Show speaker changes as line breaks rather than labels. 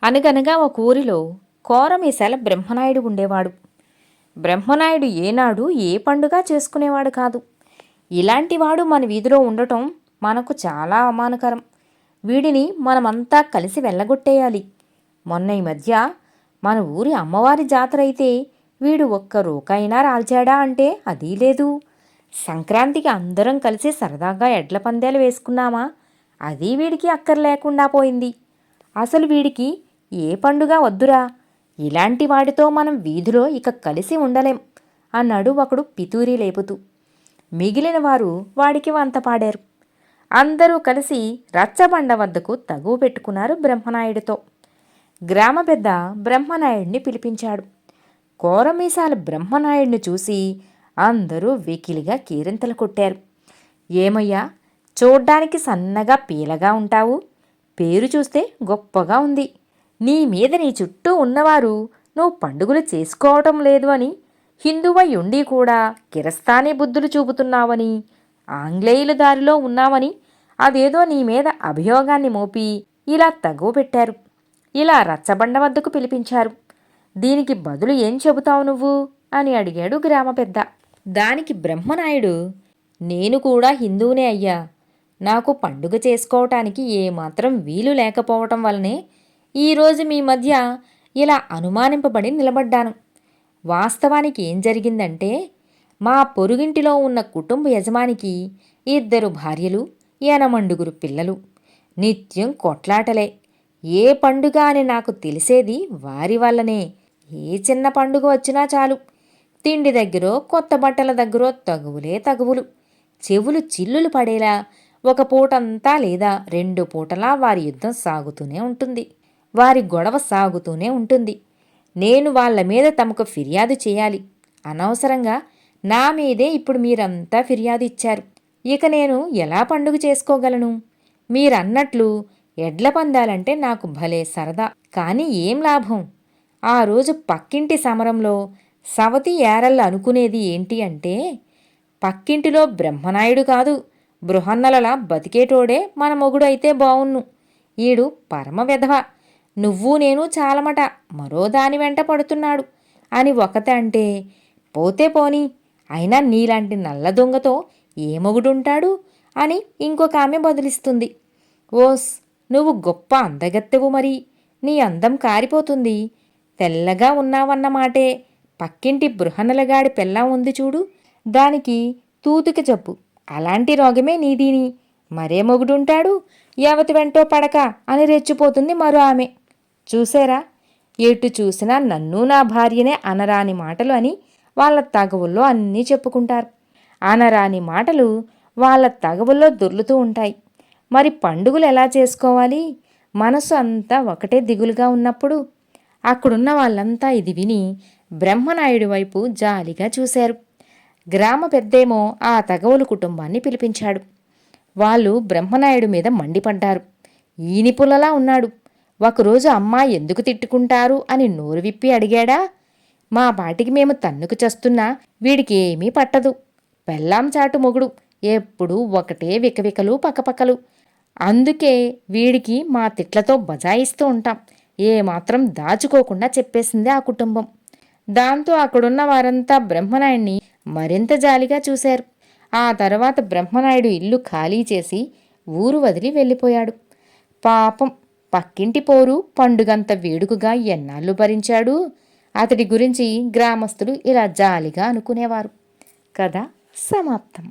అనగనగా ఒక ఊరిలో కోరమీసాల బ్రహ్మనాయుడు ఉండేవాడు. బ్రహ్మనాయుడు ఏనాడు ఏ పండుగ చేసుకునేవాడు కాదు. ఇలాంటివాడు మన వీధిలో ఉండటం మనకు చాలా అవమానకరం. వీడిని మనమంతా కలిసి వెళ్ళగొట్టేయాలి. మొన్న ఈ మధ్య మన ఊరి అమ్మవారి జాతర అయితే వీడు ఒక్క రూకైనా రాల్చాడా అంటే అదీ లేదు. సంక్రాంతికి అందరం కలిసి సరదాగా ఎడ్ల పందేలు వేసుకున్నామా, అది వీడికి అక్కర్లేకుండా పోయింది. అసలు వీడికి ఏ పండుగ వద్దురా, ఇలాంటి వాడితో మనం వీధిలో ఇక కలిసి ఉండలేం అన్నాడు ఒకడు పితూరి లేపుతూ. మిగిలిన వారు వాడికి వంత పాడారు. అందరూ కలిసి రచ్చబండ వద్దకు తగువ పెట్టుకున్నారు బ్రహ్మనాయుడితో. గ్రామ పెద్ద బ్రహ్మనాయుడిని పిలిపించాడు. కోరమీసాల బ్రహ్మనాయుడిని చూసి అందరూ వెకిలిగా కేరింతలు కొట్టారు. ఏమయ్యా, చూడ్డానికి సన్నగా పీలగా ఉంటావు, పేరు చూస్తే గొప్పగా ఉంది. నీ మీద నీ చుట్టూ ఉన్నవారు నువ్వు పండుగలు చేసుకోవటం లేదు అని, హిందువై ఉండి కూడా కిరస్తానీ బుద్ధులు చూపుతున్నావని, ఆంగ్లేయుల దారిలో ఉన్నావని అదేదో నీ మీద అభియోగాన్ని మోపి ఇలా తగువ పెట్టారు. ఇలా రచ్చబండ వద్దకు పిలిపించారు. దీనికి బదులు ఏం చెబుతావు నువ్వు అని అడిగాడు గ్రామ పెద్ద. దానికి బ్రహ్మనాయుడు, నేను కూడా హిందువునే అయ్యా. నాకు పండుగ చేసుకోవటానికి ఏమాత్రం వీలు లేకపోవటం వల్లనే ఈరోజు మీ మధ్య ఇలా అనుమానింపబడి నిలబడ్డాను. వాస్తవానికి ఏం జరిగిందంటే, మా పొరుగింటిలో ఉన్న కుటుంబ యజమానికి 2 భార్యలు, 8 పిల్లలు. నిత్యం కొట్లాటలే. ఏ పండుగ అని నాకు తెలిసేది వారి వల్లనే. ఏ చిన్న పండుగ వచ్చినా చాలు, తిండి దగ్గరో కొత్త బట్టల దగ్గరో తగువులే తగువులు. చెవులు చిల్లులు పడేలా ఒక పూటంతా లేదా 2 పూటలా వారి యుద్ధం సాగుతూనే ఉంటుంది. వారి గొడవ సాగుతూనే ఉంటుంది. నేను వాళ్ల మీద తమకు ఫిర్యాదు చేయాలి. అనవసరంగా నా మీదే ఇప్పుడు మీరంతా ఫిర్యాదు ఇచ్చారు. ఇక నేను ఎలా పండుగ చేసుకోగలను? మీరన్నట్లు ఎడ్ల పందాలంటే నాకు భలే సరదా. కానీ ఏం లాభం? ఆ రోజు పక్కింటి సమరంలో సవతి ఏరళ్ళు అనుకునేది ఏంటి అంటే, పక్కింటిలో బ్రహ్మనాయుడు కాదు, బృహన్నలలా బతికేటోడే మన మొగుడు అయితే బావున్ను. ఈడు పరమ వెధవ, నువ్వు నేను చాలమట, మరో దాని వెంట పడుతున్నాడు అని ఒకతే అంటే, పోతే పోని, అయినా నీలాంటి నల్ల దొంగతో ఏ మొగుడుంటాడు అని ఇంకొక ఆమె బదులిస్తుంది. ఓస్, నువ్వు గొప్ప అందగత్తెవు మరి, నీ అందం కారిపోతుంది. తెల్లగా ఉన్నావన్నమాటే. పక్కింటి బృహన్నలగాడి పెళ్ళాం ఉంది చూడు, దానికి తూతుక జబ్బు. అలాంటి రోగమే నీదీని. మరే మొగుడుంటాడు, యావతి వెంటో పడక అని రెచ్చిపోతుంది మరో ఆమె. చూసారా, ఎటు చూసినా నన్ను నా భార్యనే అనరాని మాటలు అని వాళ్ళ తగవుల్లో అన్నీ చెప్పుకుంటారు. అనరాని మాటలు వాళ్ళ తగవుల్లో దొర్లుతూ ఉంటాయి. మరి పండుగలు ఎలా చేసుకోవాలి? మనసు అంతా ఒకటే దిగులుగా ఉన్నప్పుడు. అక్కడున్న వాళ్ళంతా ఇది విని బ్రహ్మనాయుడి వైపు జాలిగా చూశారు. గ్రామ పెద్దేమో ఆ తగవులు కుటుంబాన్ని పిలిపించాడు. వాళ్ళు బ్రహ్మనాయుడు మీద మండిపడ్డారు. ఈనిపుల్లలా ఉన్నాడు. ఒకరోజు అమ్మా ఎందుకు తిట్టుకుంటారు అని నోరు విప్పి అడిగాడా? మా పాటికి మేము తన్నుకు చస్తున్నా వీడికి ఏమీ పట్టదు. పెళ్ళాం చాటు మొగుడు, ఎప్పుడూ ఒకటే వికవికలు పక్కపక్కలు. అందుకే వీడికి మా తిట్లతో బజాయిస్తూ ఉంటాం. ఏమాత్రం దాచుకోకుండా చెప్పేసింది ఆ కుటుంబం. దాంతో అక్కడున్న వారంతా బ్రహ్మనాయుడిని మరింత జాలిగా చూశారు. ఆ తర్వాత బ్రహ్మనాయుడు ఇల్లు ఖాళీ చేసి ఊరు వదిలి వెళ్ళిపోయాడు. పాపం, పక్కింటి పోరు పండుగంత వేడుకగా ఎన్నాళ్ళు భరించాడు. అతడి గురించి గ్రామస్తులు ఇలా జాలిగా అనుకునేవారు. కథ సమాప్తం.